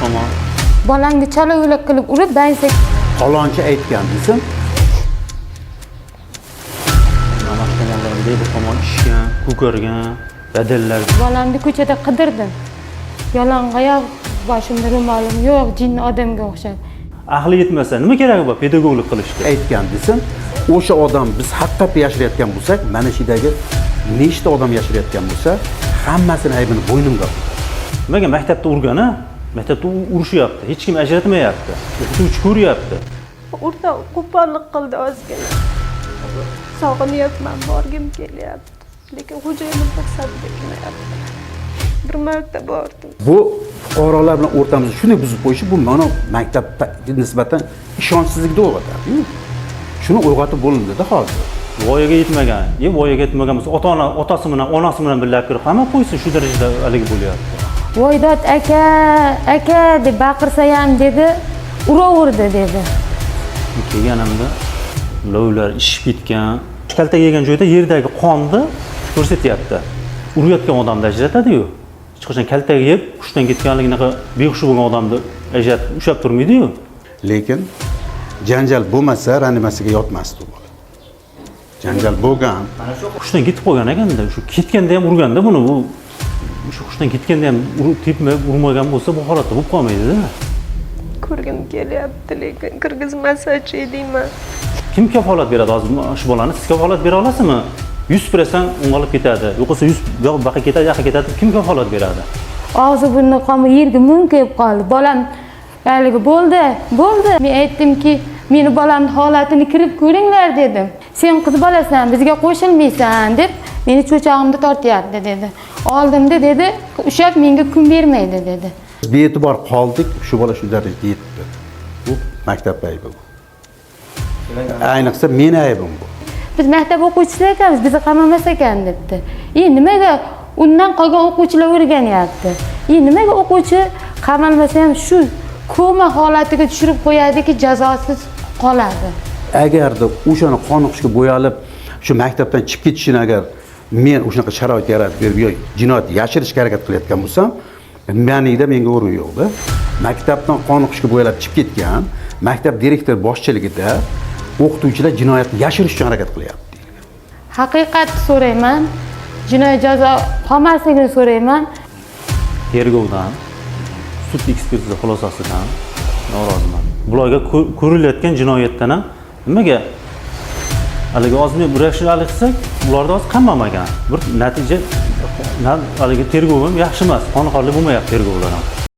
Tamam. Bolangni chala yo'lak qilib urib, baysa Falonchi aytgan desam, Mahkamalarga bu tomon ishgan, ko'kargan, badallar. bolamni ko'chada qidirdim. Yalang'oyoq, boshimda ro'molim yo'q, jinni odamga o'xshab. Ahli yetmasa nima keragi bor pedagoglik qilishga? aytgan desam, o'sha odam biz haqiqatda yashirayotgan bo'lsak, mana shu yerdagi nechta odam yashirayotgan bo'lsa, hammasini aybini bo'ynimga oladi. Nimaga maktabda urgani? Maktabda urishyapti, hech kim ajratmayapti. O'qituvchi ko'ryapti. O'rta qo'pollik qildi ozgina. Sog'inyapman, borgim kelyapti. Lekin xo'jayinim fursat bermayapti. Bir marta bordim. Bu fuqarolar bilan o'rtamizda shunday buzib qo'yishi bu mana maktabga nisbatan ishonchsizlikni uyg'otadi. Shuni uyg'otib bo'lindida hozir. Voyaga yetmagan, voyaga yetmagan bo'lsa, otasi bilan, onasi bilan birga kirib hamma qo'ysin, shu darajada haligi bo'lyapti. Voydod aka deb baqirsa ham dedi, uraverdi dedi. Kelganimda ular ishib ketgan, kaltak yegan joyda yerdagi qonni ko'rsatyapti. Urayotgan odamni ajratadi-yu. Hech qachon kaltak yeb, hushdan ketganligini behush bo'lgan odamni ajratib ushlab turmaydi-yu. Lekin janjal bo'lmasa, reanimasiyaga yotmasdi u bola. Janjal bo'lgan. Hushdan ketib qolgan ekanda, shu ketganda ham urganda buni bu shu hushdan ketganda ham urmagan bo'lsa bu holatda bo'lib qolmaydi-da. Ko'rgim kelyapti, lekin kirgizmasachi deyman. Kim kafolat beradi hozir shu bolani? Siz kafolat bera olasizmi? 100% unga olib ketadi. Yo'qsa 100 yo'q baqa ketadi, yaqa ketadi. Kim kafolat beradi? Og'zi burni qonmi yerga munkayib qoldi. Bolam haligi bo'ldi. Men aytdimki, meni bolamning holatini kirib ko'ringlar dedim. Sen qiz bolasan, bizga qo'shilmaysan deb meni cho'chag'imda tortyapti dedi. Oldimda dedi, ushab menga kun bermaydi dedi. Bee'tibor qoldik, shu bola shu darajaga yetdi. Bu maktab aybi bu. Ayniqsa meni aybim bu. Biz maktab o'quvchisi ekanmiz, bizni qamamas ekan debdi. Nimaga undan qolgan o'quvchilar o'rganyapti? Nimaga o'quvchi qamalmasa ham shu koma holatiga tushirib qo'yadiki, jazosiz qoladi? Agarda o'shani qoniqishga bo'yalib, shu maktabdan chiqib ketishini agar men o'shanaqa sharoit yaratib berib yo'q, jinoyat yashirishga harakat qilayotgan bo'lsam, menga o'rin yo'q-da. Maktabdan qoniqishga bo'yalib chiqib ketgan, maktab direktori boshchiligida o'qituvchilar jinoyatni yashirish uchun harakat qilyapti. Haqiqatni so'rayman. Jinoyat jazo qolmasligini so'rayman. Tergovdan, sud ekspertiza xulosasidan noroziman. Bularga ko'rilayotgan jinoyatdan ham nimaga haligi ozmi burashlik qilsak, ularda hozir qamamagan. Bir natija haligi tergov ham yaxshi emas, qoniqarli bo'lmayapti tergovlar ham.